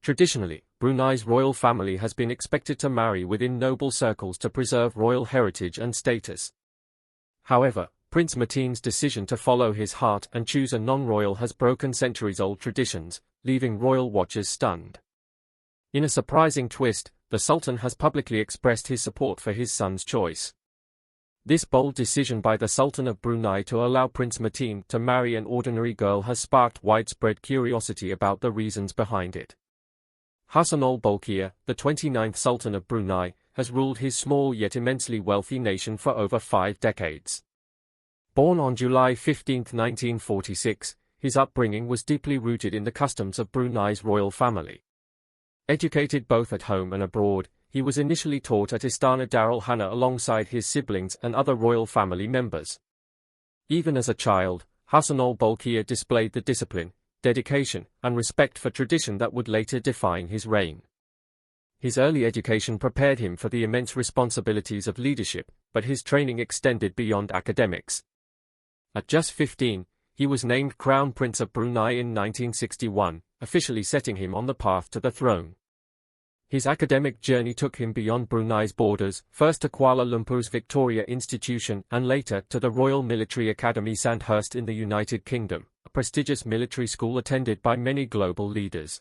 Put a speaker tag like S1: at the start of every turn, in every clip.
S1: Traditionally, Brunei's royal family has been expected to marry within noble circles to preserve royal heritage and status. However, Prince Mateen's decision to follow his heart and choose a non-royal has broken centuries-old traditions, leaving royal watchers stunned. In a surprising twist, the Sultan has publicly expressed his support for his son's choice. This bold decision by the Sultan of Brunei to allow Prince Mateen to marry an ordinary girl has sparked widespread curiosity about the reasons behind it. Hassan al-Bolkiah, the 29th Sultan of Brunei, has ruled his small yet immensely wealthy nation for over 5 decades. Born on July 15, 1946, his upbringing was deeply rooted in the customs of Brunei's royal family. Educated both at home and abroad, he was initially taught at Istana Darul Hana alongside his siblings and other royal family members. Even as a child, Hassan al-Bolkiah displayed the discipline, dedication, and respect for tradition that would later define his reign. His early education prepared him for the immense responsibilities of leadership, but his training extended beyond academics. At just 15, he was named Crown Prince of Brunei in 1961, officially setting him on the path to the throne. His academic journey took him beyond Brunei's borders, first to Kuala Lumpur's Victoria Institution and later to the Royal Military Academy Sandhurst in the United Kingdom, a prestigious military school attended by many global leaders.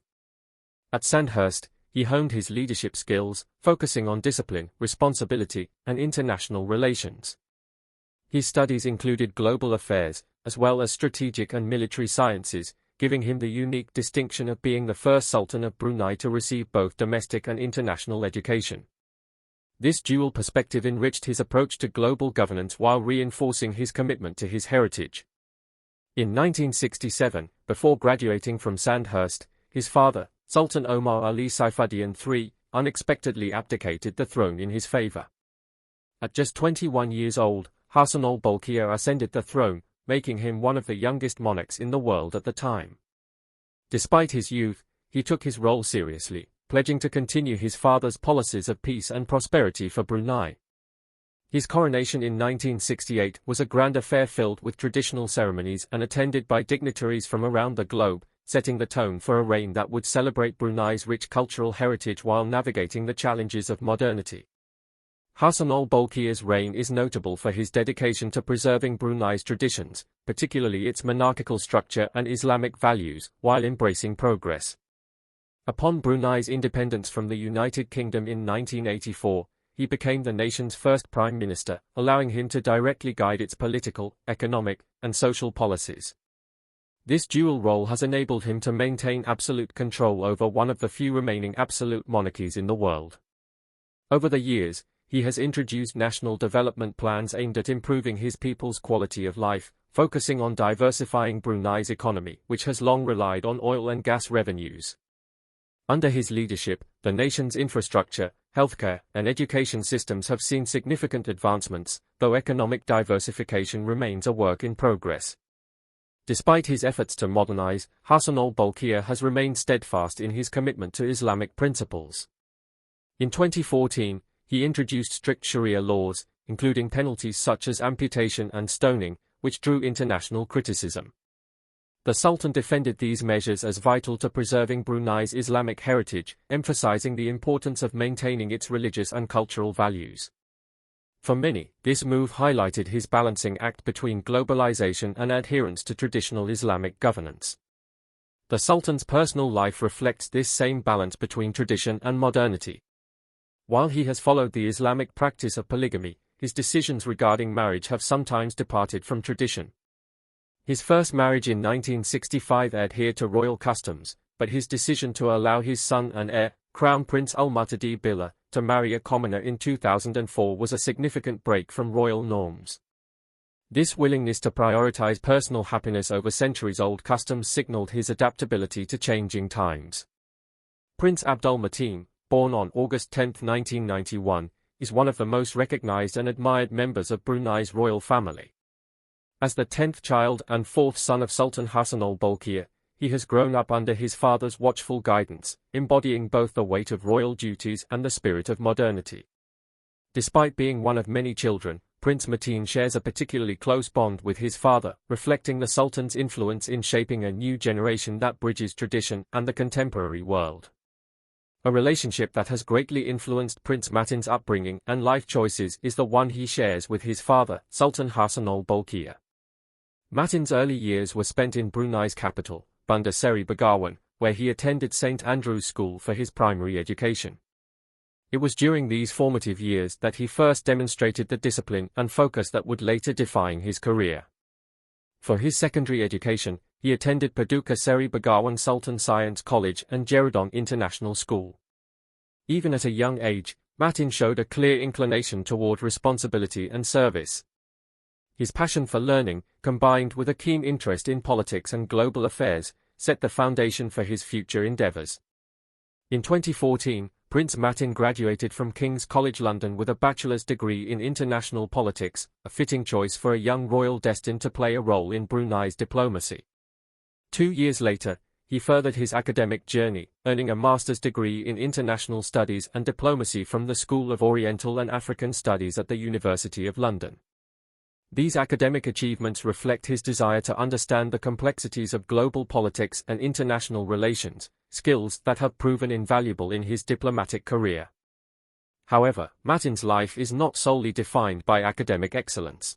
S1: At Sandhurst, he honed his leadership skills, focusing on discipline, responsibility, and international relations. His studies included global affairs, as well as strategic and military sciences, giving him the unique distinction of being the first Sultan of Brunei to receive both domestic and international education. This dual perspective enriched his approach to global governance while reinforcing his commitment to his heritage. In 1967, before graduating from Sandhurst, his father, Sultan Omar Ali Saifuddin III, unexpectedly abdicated the throne in his favor. At just 21 years old, Hassan al-Bolkiah ascended the throne, making him one of the youngest monarchs in the world at the time. Despite his youth, he took his role seriously, pledging to continue his father's policies of peace and prosperity for Brunei. His coronation in 1968 was a grand affair filled with traditional ceremonies and attended by dignitaries from around the globe, setting the tone for a reign that would celebrate Brunei's rich cultural heritage while navigating the challenges of modernity. Hassan al-Bolkiah's reign is notable for his dedication to preserving Brunei's traditions, particularly its monarchical structure and Islamic values, while embracing progress. Upon Brunei's independence from the United Kingdom in 1984, he became the nation's first prime minister, allowing him to directly guide its political, economic, and social policies. This dual role has enabled him to maintain absolute control over one of the few remaining absolute monarchies in the world. Over the years, he has introduced national development plans aimed at improving his people's quality of life, focusing on diversifying Brunei's economy, which has long relied on oil and gas revenues. Under his leadership, the nation's infrastructure, healthcare, and education systems have seen significant advancements, though economic diversification remains a work in progress. Despite his efforts to modernize, Hassan al-Bolkiah has remained steadfast in his commitment to Islamic principles. In 2014, he introduced strict Sharia laws, including penalties such as amputation and stoning, which drew international criticism. The Sultan defended these measures as vital to preserving Brunei's Islamic heritage, emphasizing the importance of maintaining its religious and cultural values. For many, this move highlighted his balancing act between globalization and adherence to traditional Islamic governance. The Sultan's personal life reflects this same balance between tradition and modernity. While he has followed the Islamic practice of polygamy, his decisions regarding marriage have sometimes departed from tradition. His first marriage in 1965 adhered to royal customs, but his decision to allow his son and heir, Crown Prince Al-Muhtadi Billah, to marry a commoner in 2004 was a significant break from royal norms. This willingness to prioritize personal happiness over centuries-old customs signaled his adaptability to changing times. Prince Abdul Mateen, born on August 10, 1991, is one of the most recognized and admired members of Brunei's royal family. As the 10th child and 4th son of Sultan Hassan al-Bolkiah, he has grown up under his father's watchful guidance, embodying both the weight of royal duties and the spirit of modernity. Despite being one of many children, Prince Mateen shares a particularly close bond with his father, reflecting the Sultan's influence in shaping a new generation that bridges tradition and the contemporary world. A relationship that has greatly influenced Prince Mateen's upbringing and life choices is the one he shares with his father, Sultan Hassanal Bolkiah. Mateen's early years were spent in Brunei's capital, Bandar Seri Begawan, where he attended St. Andrew's School for his primary education. It was during these formative years that he first demonstrated the discipline and focus that would later define his career. For his secondary education, he attended Paduka Seri Begawan Sultan Science College and Jeradong International School. Even at a young age, Mateen showed a clear inclination toward responsibility and service. His passion for learning, combined with a keen interest in politics and global affairs, set the foundation for his future endeavors. In 2014, Prince Mateen graduated from King's College London with a bachelor's degree in international politics, a fitting choice for a young royal destined to play a role in Brunei's diplomacy. 2 years later, he furthered his academic journey, earning a master's degree in international studies and diplomacy from the School of Oriental and African Studies at the University of London. These academic achievements reflect his desire to understand the complexities of global politics and international relations, skills that have proven invaluable in his diplomatic career. However, Mateen's life is not solely defined by academic excellence.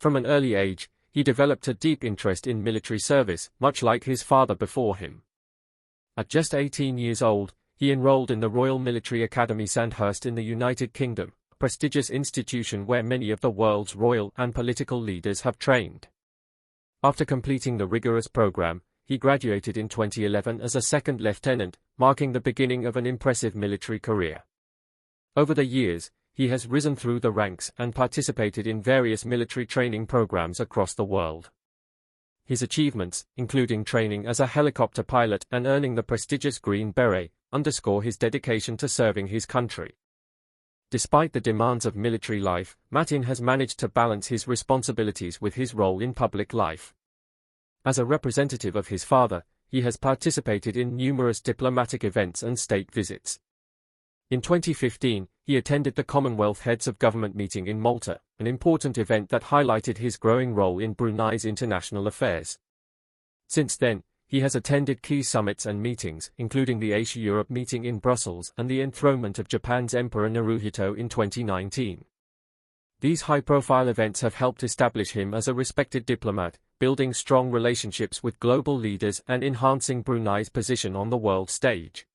S1: From an early age, he developed a deep interest in military service, much like his father before him. At just 18 years old, he enrolled in the Royal Military Academy Sandhurst in the United Kingdom, a prestigious institution where many of the world's royal and political leaders have trained. After completing the rigorous program, he graduated in 2011 as a second lieutenant, marking the beginning of an impressive military career. Over the years, he has risen through the ranks and participated in various military training programs across the world. His achievements, including training as a helicopter pilot and earning the prestigious Green Beret, underscore his dedication to serving his country. Despite the demands of military life, Mateen has managed to balance his responsibilities with his role in public life. As a representative of his father, he has participated in numerous diplomatic events and state visits. In 2015, he attended the Commonwealth Heads of Government meeting in Malta, an important event that highlighted his growing role in Brunei's international affairs. Since then, he has attended key summits and meetings, including the Asia-Europe meeting in Brussels and the enthronement of Japan's Emperor Naruhito in 2019. These high-profile events have helped establish him as a respected diplomat, building strong relationships with global leaders and enhancing Brunei's position on the world stage.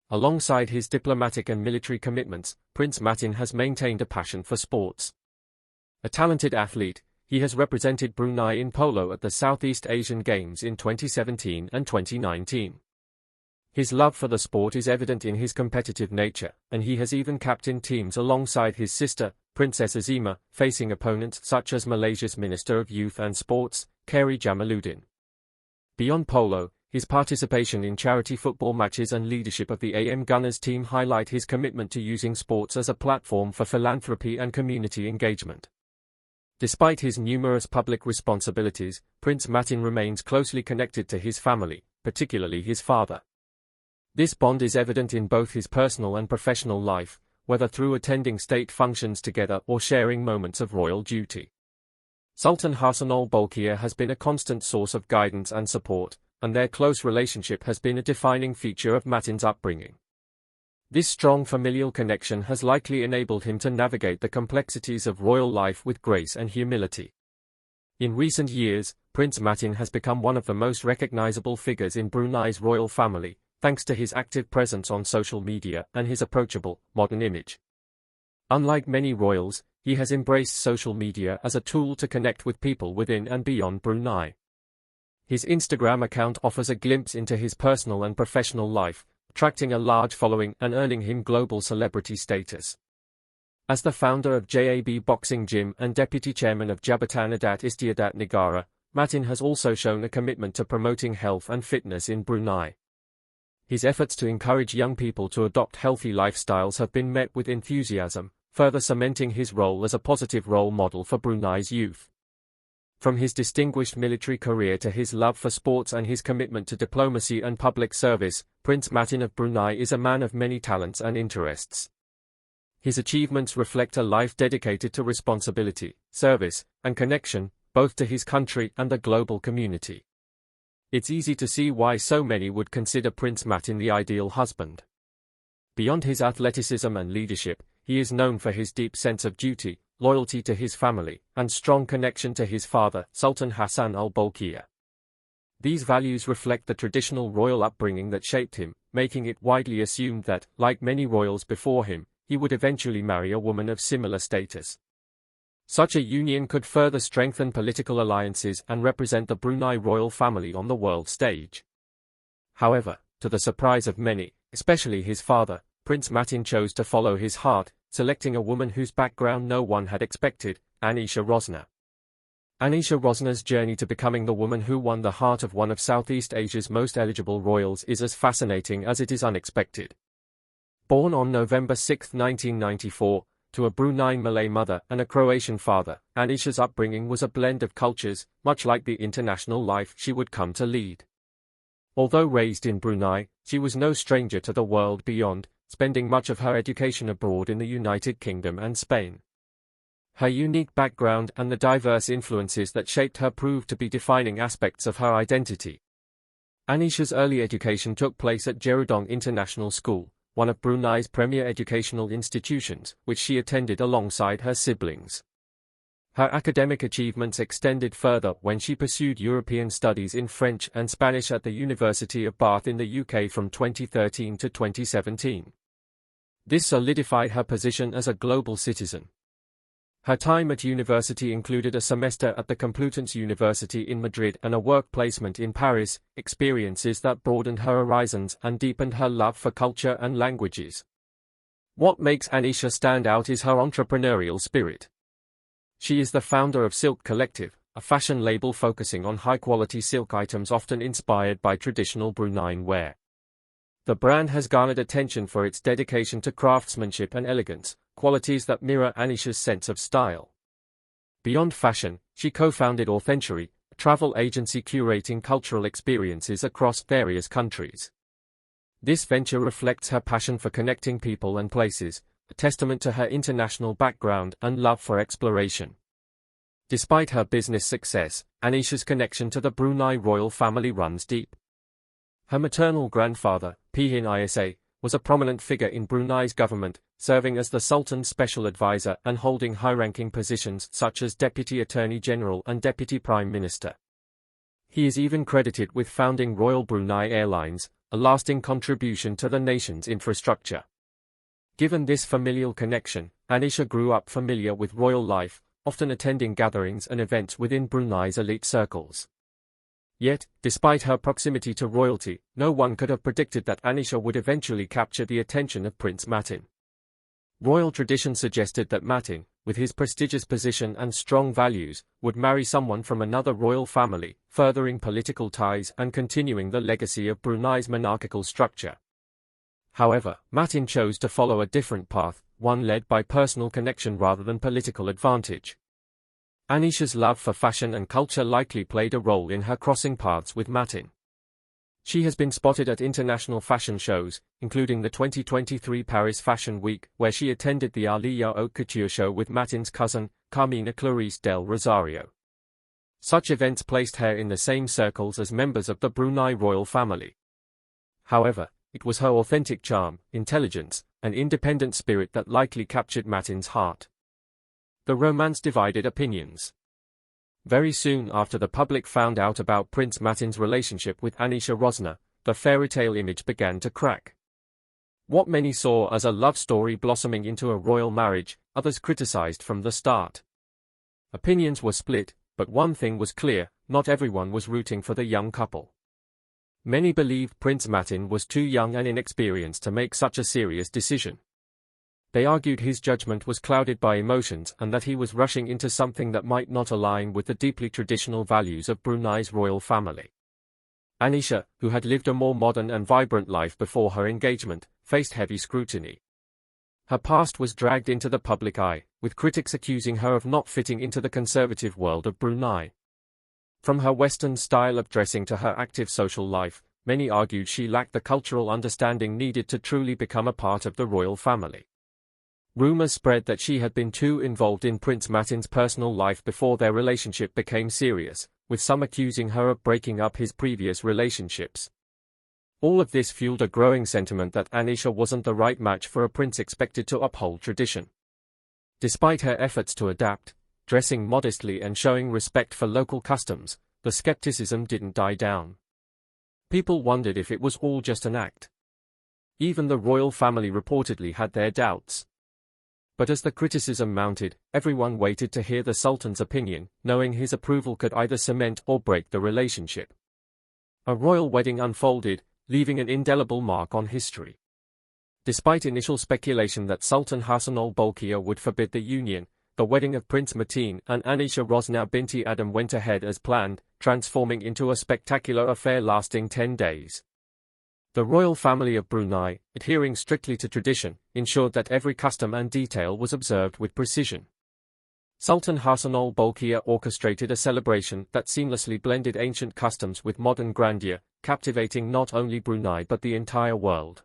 S1: Alongside his diplomatic and military commitments, Prince Mateen has maintained a passion for sports. A talented athlete, he has represented Brunei in polo at the Southeast Asian Games in 2017 and 2019. His love for the sport is evident in his competitive nature, and he has even captained teams alongside his sister, Princess Azima, facing opponents such as Malaysia's Minister of Youth and Sports, Khairi Jamaluddin. Beyond polo, his participation in charity football matches and leadership of the AM Gunners team highlight his commitment to using sports as a platform for philanthropy and community engagement. Despite his numerous public responsibilities, Prince Mateen remains closely connected to his family, particularly his father. This bond is evident in both his personal and professional life, whether through attending state functions together or sharing moments of royal duty. Sultan Hassanal Bolkiah has been a constant source of guidance and support, and their close relationship has been a defining feature of Mateen's upbringing. This strong familial connection has likely enabled him to navigate the complexities of royal life with grace and humility. In recent years, Prince Mateen has become one of the most recognizable figures in Brunei's royal family, thanks to his active presence on social media and his approachable, modern image. Unlike many royals, he has embraced social media as a tool to connect with people within and beyond Brunei. His Instagram account offers a glimpse into his personal and professional life, attracting a large following and earning him global celebrity status. As the founder of JAB Boxing Gym and deputy chairman of Jabatan Adat Istiadat Negara, Mateen has also shown a commitment to promoting health and fitness in Brunei. His efforts to encourage young people to adopt healthy lifestyles have been met with enthusiasm, further cementing his role as a positive role model for Brunei's youth. From his distinguished military career to his love for sports and his commitment to diplomacy and public service, Prince Mateen of Brunei is a man of many talents and interests. His achievements reflect a life dedicated to responsibility, service, and connection, both to his country and the global community. It's easy to see why so many would consider Prince Mateen the ideal husband. Beyond his athleticism and leadership, he is known for his deep sense of duty, loyalty to his family, and strong connection to his father, Sultan Hassan al-Bolkiah. These values reflect the traditional royal upbringing that shaped him, making it widely assumed that, like many royals before him, he would eventually marry a woman of similar status. Such a union could further strengthen political alliances and represent the Brunei royal family on the world stage. However, to the surprise of many, especially his father, Prince Mateen chose to follow his heart, selecting a woman whose background no one had expected, Anisha Rosner. Anisha Rosner's journey to becoming the woman who won the heart of one of Southeast Asia's most eligible royals is as fascinating as it is unexpected. Born on November 6, 1994, to a Brunei Malay mother and a Croatian father, Anisha's upbringing was a blend of cultures, much like the international life she would come to lead. Although raised in Brunei, she was no stranger to the world beyond, spending much of her education abroad in the United Kingdom and Spain. Her unique background and the diverse influences that shaped her proved to be defining aspects of her identity. Anisha's early education took place at Jerudong International School, one of Brunei's premier educational institutions, which she attended alongside her siblings. Her academic achievements extended further when she pursued European studies in French and Spanish at the University of Bath in the UK from 2013 to 2017. This solidified her position as a global citizen. Her time at university included a semester at the Complutense University in Madrid and a work placement in Paris, experiences that broadened her horizons and deepened her love for culture and languages. What makes Anisha stand out is her entrepreneurial spirit. She is the founder of Silk Collective, a fashion label focusing on high-quality silk items often inspired by traditional Bruneian wear. The brand has garnered attention for its dedication to craftsmanship and elegance, qualities that mirror Anisha's sense of style. Beyond fashion, she co-founded Authentury, a travel agency curating cultural experiences across various countries. This venture reflects her passion for connecting people and places, a testament to her international background and love for exploration. Despite her business success, Anisha's connection to the Brunei royal family runs deep. Her maternal grandfather, Pihin Isa, was a prominent figure in Brunei's government, serving as the Sultan's special advisor and holding high-ranking positions such as Deputy Attorney General and Deputy Prime Minister. He is even credited with founding Royal Brunei Airlines, a lasting contribution to the nation's infrastructure. Given this familial connection, Anisha grew up familiar with royal life, often attending gatherings and events within Brunei's elite circles. Yet, despite her proximity to royalty, no one could have predicted that Anisha would eventually capture the attention of Prince Mateen. Royal tradition suggested that Mateen, with his prestigious position and strong values, would marry someone from another royal family, furthering political ties and continuing the legacy of Brunei's monarchical structure. However, Mateen chose to follow a different path, one led by personal connection rather than political advantage. Anisha's love for fashion and culture likely played a role in her crossing paths with Mateen. She has been spotted at international fashion shows, including the 2023 Paris Fashion Week, where she attended the Aliyah Haute Couture show with Mateen's cousin, Carmina Clarice del Rosario. Such events placed her in the same circles as members of the Brunei royal family. However, it was her authentic charm, intelligence, and independent spirit that likely captured Mateen's heart. The romance divided opinions. Very soon after the public found out about Prince Mateen's relationship with Anisha Rosner, the fairy-tale image began to crack. What many saw as a love story blossoming into a royal marriage, others criticized from the start. Opinions were split, but one thing was clear, not everyone was rooting for the young couple. Many believed Prince Mateen was too young and inexperienced to make such a serious decision. They argued his judgment was clouded by emotions and that he was rushing into something that might not align with the deeply traditional values of Brunei's royal family. Anisha, who had lived a more modern and vibrant life before her engagement, faced heavy scrutiny. Her past was dragged into the public eye, with critics accusing her of not fitting into the conservative world of Brunei. From her Western style of dressing to her active social life, many argued she lacked the cultural understanding needed to truly become a part of the royal family. Rumors spread that she had been too involved in Prince Mateen's personal life before their relationship became serious, with some accusing her of breaking up his previous relationships. All of this fueled a growing sentiment that Anisha wasn't the right match for a prince expected to uphold tradition. Despite her efforts to adapt, dressing modestly and showing respect for local customs, the skepticism didn't die down. People wondered if it was all just an act. Even the royal family reportedly had their doubts. But as the criticism mounted, everyone waited to hear the Sultan's opinion, knowing his approval could either cement or break the relationship. A royal wedding unfolded, leaving an indelible mark on history. Despite initial speculation that Sultan Hassan al-Bolkiah would forbid the union, the wedding of Prince Mateen and Anisha Rosna binti Adam went ahead as planned, transforming into a spectacular affair lasting 10 days. The royal family of Brunei, adhering strictly to tradition, ensured that every custom and detail was observed with precision. Sultan Hassan al-Bolkiah orchestrated a celebration that seamlessly blended ancient customs with modern grandeur, captivating not only Brunei but the entire world.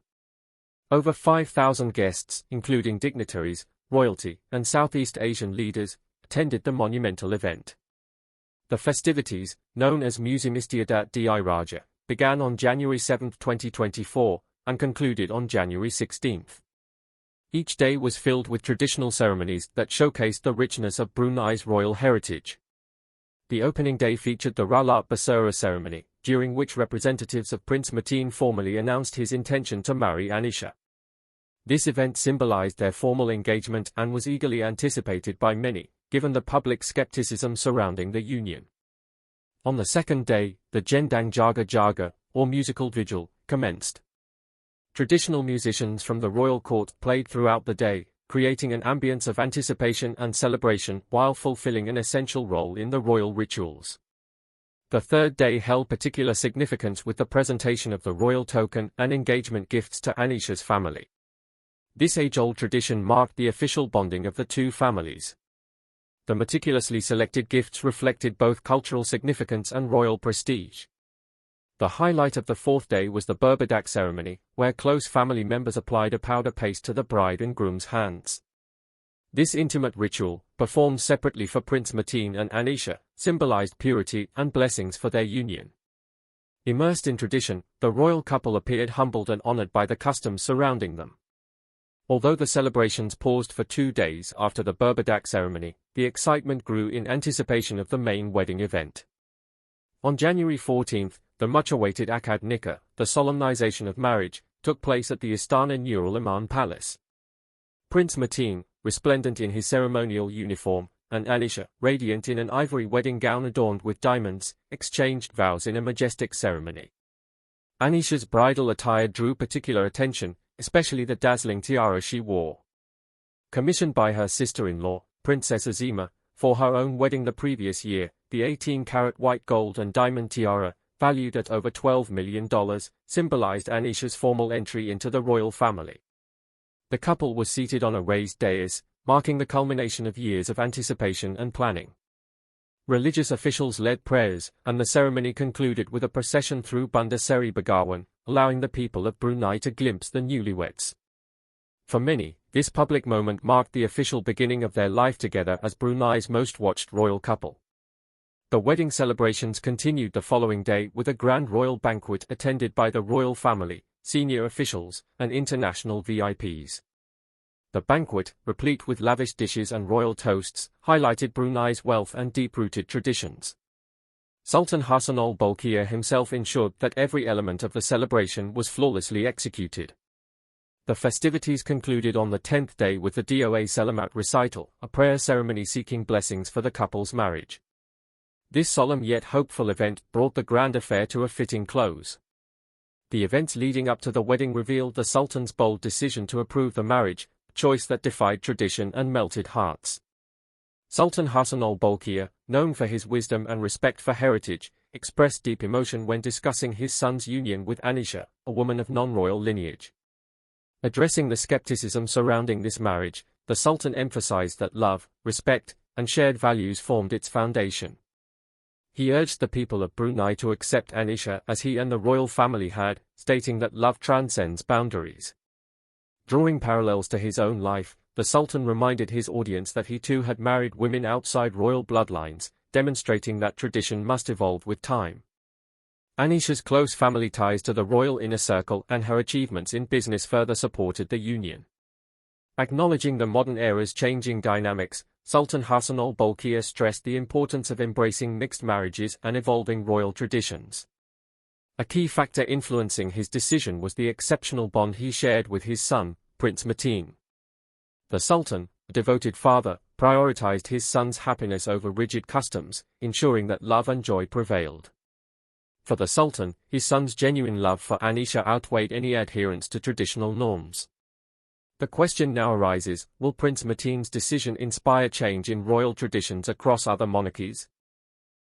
S1: Over 5,000 guests, including dignitaries, royalty, and Southeast Asian leaders, attended the monumental event. The festivities, known as Musim Istiadat di Raja, began on January 7, 2024, and concluded on January 16. Each day was filled with traditional ceremonies that showcased the richness of Brunei's royal heritage. The opening day featured the Ralat Basura ceremony, during which representatives of Prince Mateen formally announced his intention to marry Anisha. This event symbolized their formal engagement and was eagerly anticipated by many, given the public skepticism surrounding the union. On the second day, the Jendang Jaga Jaga, or musical vigil, commenced. Traditional musicians from the royal court played throughout the day, creating an ambience of anticipation and celebration while fulfilling an essential role in the royal rituals. The third day held particular significance with the presentation of the royal token and engagement gifts to Anisha's family. This age-old tradition marked the official bonding of the two families. The meticulously selected gifts reflected both cultural significance and royal prestige. The highlight of the fourth day was the Berbadak ceremony, where close family members applied a powder paste to the bride and groom's hands. This intimate ritual, performed separately for Prince Mateen and Anisha, symbolized purity and blessings for their union. Immersed in tradition, the royal couple appeared humbled and honored by the customs surrounding them. Although the celebrations paused for 2 days after the Berbadak ceremony, the excitement grew in anticipation of the main wedding event. On January 14, the much-awaited Akad Nikah, the solemnization of marriage, took place at the Istana Nurul Iman Palace. Prince Mateen, resplendent in his ceremonial uniform, and Anisha, radiant in an ivory wedding gown adorned with diamonds, exchanged vows in a majestic ceremony. Anisha's bridal attire drew particular attention, especially the dazzling tiara she wore. Commissioned by her sister-in-law, Princess Azima, for her own wedding the previous year, the 18-carat white gold and diamond tiara, valued at over $12 million, symbolized Anisha's formal entry into the royal family. The couple was seated on a raised dais, marking the culmination of years of anticipation and planning. Religious officials led prayers, and the ceremony concluded with a procession through Bandar Seri Begawan, allowing the people of Brunei to glimpse the newlyweds. For many, this public moment marked the official beginning of their life together as Brunei's most watched royal couple. The wedding celebrations continued the following day with a grand royal banquet attended by the royal family, senior officials, and international VIPs. The banquet, replete with lavish dishes and royal toasts, highlighted Brunei's wealth and deep-rooted traditions. Sultan Hassan al-Bolkiah himself ensured that every element of the celebration was flawlessly executed. The festivities concluded on the 10th day with the Doa Selamat recital, a prayer ceremony seeking blessings for the couple's marriage. This solemn yet hopeful event brought the grand affair to a fitting close. The events leading up to the wedding revealed the Sultan's bold decision to approve the marriage, a choice that defied tradition and melted hearts. Sultan Hassan al-Bolkiah, known for his wisdom and respect for heritage, expressed deep emotion when discussing his son's union with Anisha, a woman of non-royal lineage. Addressing the skepticism surrounding this marriage, the Sultan emphasized that love, respect, and shared values formed its foundation. He urged the people of Brunei to accept Anisha as he and the royal family had, stating that love transcends boundaries. Drawing parallels to his own life, the Sultan reminded his audience that he too had married women outside royal bloodlines, demonstrating that tradition must evolve with time. Anisha's close family ties to the royal inner circle and her achievements in business further supported the union. Acknowledging the modern era's changing dynamics, Sultan Hassan al-Bolkiah stressed the importance of embracing mixed marriages and evolving royal traditions. A key factor influencing his decision was the exceptional bond he shared with his son, Prince Mateen. The Sultan, a devoted father, prioritized his son's happiness over rigid customs, ensuring that love and joy prevailed. For the Sultan, his son's genuine love for Anisha outweighed any adherence to traditional norms. The question now arises, will Prince Mateen's decision inspire change in royal traditions across other monarchies?